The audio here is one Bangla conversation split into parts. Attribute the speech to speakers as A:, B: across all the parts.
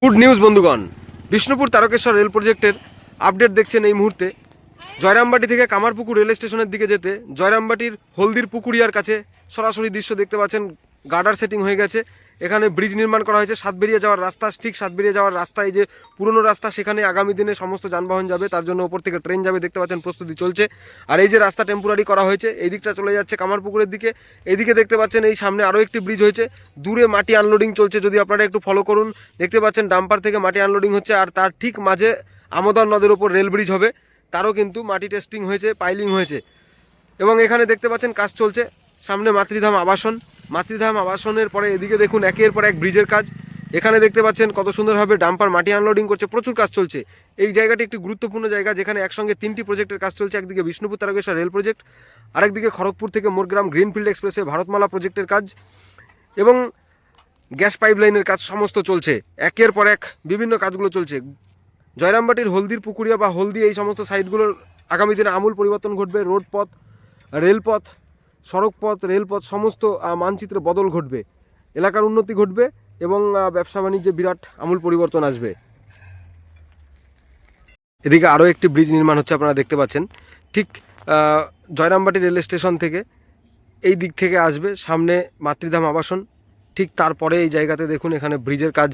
A: গুড নিউজ বন্ধুগণ, বিষ্ণুপুর তারকেশ্বর রেল প্রজেক্টের আপডেট দেখছেন এই মুহূর্তে। জয়রামবাটি থেকে কামারপুকুর রেল স্টেশনের দিকে যেতে জয়রামবাটির হলদির পুকুরিয়ার কাছে সরাসরি দৃশ্য দেখতে পাচ্ছেন। গার্ডার সেটিং হয়ে গেছে, এখানে ব্রিজ নির্মাণ করা হয়েছে। সাতবেরিয়া যাওয়ার রাস্তা, ঠিক সাতবেরিয়া যাওয়ার রাস্তা, এই যে পুরনো রাস্তা, সেখানে আগামী দিনে সমস্ত যানবাহন যাবে, তার জন্য ওপর থেকে ট্রেন যাবে, দেখতে পাচ্ছেন প্রস্তুতি চলছে। আর এই যে রাস্তা টেম্পোরারি করা হয়েছে, এই দিকটা চলে যাচ্ছে কামারপুকুরের দিকে। এইদিকে দেখতে পাচ্ছেন এই সামনে আরও একটি ব্রিজ হয়েছে, দূরে মাটি আনলোডিং চলছে, যদি আপনারা একটু ফলো করুন দেখতে পাচ্ছেন ডাম্পার থেকে মাটি আনলোডিং হচ্ছে। আর তার ঠিক মাঝে আমোদর নদের ওপর রেল ব্রিজ হবে, তারও কিন্তু মাটি টেস্টিং হয়েছে, পাইলিং হয়েছে। এবং এখানে দেখতে পাচ্ছেন কাজ চলছে। সামনে মাতৃধাম আবাসন, মাতৃধাম আবাসনের পরে এদিকে দেখুন একের পর এক ব্রিজের কাজ। এখানে দেখতে পাচ্ছেন কত সুন্দরভাবে ডাম্পার মাটি আনলোডিং করছে, প্রচুর কাজ চলছে। এই জায়গাটি একটি গুরুত্বপূর্ণ জায়গা, যেখানে একসঙ্গে তিনটি প্রজেক্টের কাজ চলছে। একদিকে বিষ্ণুপুর তারকেশ্বর রেল প্রজেক্ট, আরেকদিকে খড়গপুর থেকে মোরগ্রাম গ্রিনফিল্ড এক্সপ্রেসে ভারতমালা প্রজেক্টের কাজ এবং গ্যাস পাইপলাইনের কাজ সমস্ত চলছে। একের পর এক বিভিন্ন কাজগুলো চলছে। জয়রামবাটির হলদির পুকুরিয়া বা হলদি, এই সমস্ত সাইটগুলোর আগামী দিনে আমূল পরিবর্তন ঘটবে। রোডপথ, রেলপথ, সড়কপথ, রেলপথ সমস্ত মানচিত্রে বদল ঘটবে, এলাকার উন্নতি ঘটবে এবং ব্যবসা বাণিজ্যে বিরাট আমূল পরিবর্তন আসবে। এদিকে আরও একটি ব্রিজ নির্মাণ হচ্ছে, আপনারা দেখতে পাচ্ছেন। ঠিক জয়রামবাটি রেল স্টেশন থেকে এই দিক থেকে আসবে, সামনে মাতৃধাম আবাসন, ঠিক তারপরে এই জায়গাতে দেখুন এখানে ব্রিজের কাজ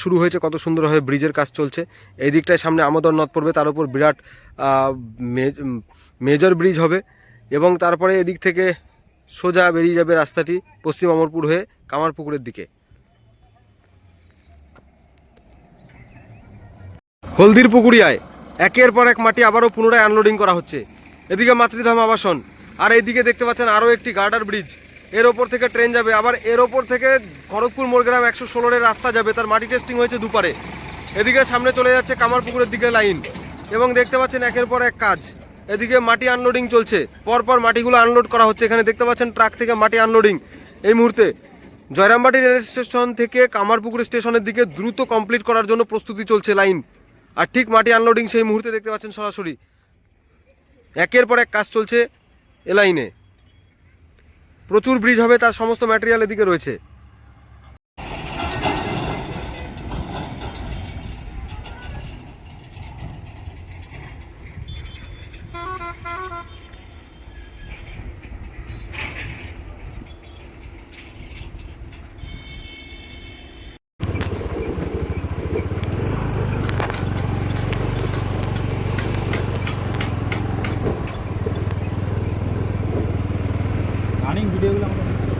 A: শুরু হয়েছে। কত সুন্দরভাবে ব্রিজের কাজ চলছে। এই দিকটায় সামনে আমোদর নদ পড়বে, তার উপর বিরাট মেজর ব্রিজ হবে এবং তারপরে এদিক থেকে সোজা বেরিয়ে যাবে রাস্তাটি পশ্চিম অমরপুর হয়ে কামারপুকুরের দিকে। হলদির পুকুরিয়ায় একের পর এক মাটি আবারও পুনরায় আনলোডিং করা হচ্ছে। এদিকে মাতৃধাম আবাসন, আর এইদিকে দেখতে পাচ্ছেন আরও একটি গার্ডার ব্রিজ, এর ওপর থেকে ট্রেন যাবে। আবার এর ওপর থেকে খড়গপুর মোরগ্রাম 116-এর রাস্তা যাবে, তার মাটি টেস্টিং হয়েছে দুপারে। এদিকে সামনে চলে যাচ্ছে কামারপুকুরের দিকে লাইন এবং দেখতে পাচ্ছেন একের পর এক কাজ। এদিকে মাটি আনলোডিং চলছে, পরপর মাটিগুলো আনলোড করা হচ্ছে। এখানে দেখতে পাচ্ছেন ট্রাক থেকে মাটি আনলোডিং এই মুহূর্তে। জয়রামবাটি রেল স্টেশন থেকে কামারপুকুর স্টেশনের দিকে দ্রুত কমপ্লিট করার জন্য প্রস্তুতি চলছে লাইন। আর ঠিক মাটি আনলোডিং সেই মুহূর্তে দেখতে পাচ্ছেন সরাসরি একের পর এক কাজ চলছে এ লাইনে। প্রচুর ব্রিজ হবে, তার সমস্ত ম্যাটেরিয়াল এদিকে রয়েছে।
B: রানিং ভিডিওগুলো আমাকে দিচ্ছে।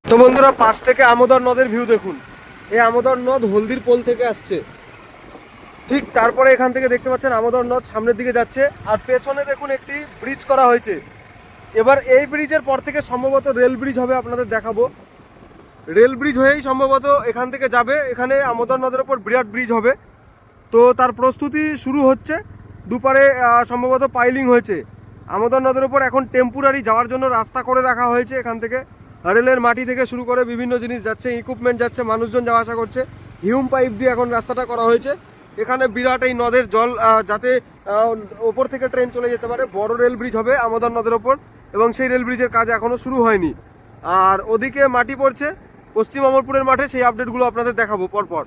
A: তো বন্ধুরা, পাশ থেকে আমোদর নদের ভিউ দেখুন। এই আমোদর নদ হলদির পোল থেকে আসছে, ঠিক তারপরে এখান থেকে দেখতে পাচ্ছেন আমোদর নদ সামনের দিকে যাচ্ছে। আর পেছনে দেখুন একটি ব্রিজ করা হয়েছে। এবার এই ব্রিজের পর থেকে সম্ভবত রেল ব্রিজ হবে, আপনাদের দেখাবো। রেল ব্রিজ হয়েই সম্ভবত এখান থেকে যাবে, এখানে আমোদর নদের ওপর বিরাট ব্রিজ হবে। তো তার প্রস্তুতি শুরু হচ্ছে, দুপারে সম্ভবত পাইলিং হয়েছে। আমোদর নদের ওপর এখন টেম্পোরারি যাওয়ার জন্য রাস্তা করে রাখা হয়েছে। এখান থেকে রেলের মাটি থেকে শুরু করে বিভিন্ন জিনিস যাচ্ছে, ইকুইপমেন্ট যাচ্ছে, মানুষজন যাওয়া আসা করছে। হিউম পাইপ দিয়ে এখন রাস্তাটা করা হয়েছে। এখানে বিরাট এই নদের জল যাতে ওপর থেকে ট্রেন চলে যেতে পারে, বড় রেল ব্রিজ হবে আমোদর নদের ওপর এবং সেই রেল ব্রিজের কাজ এখনও শুরু হয়নি। আর ওদিকে মাটি পড়ছে পশ্চিম অমরপুরের মাঠে, সেই আপডেটগুলো আপনাদের দেখাবো পরপর।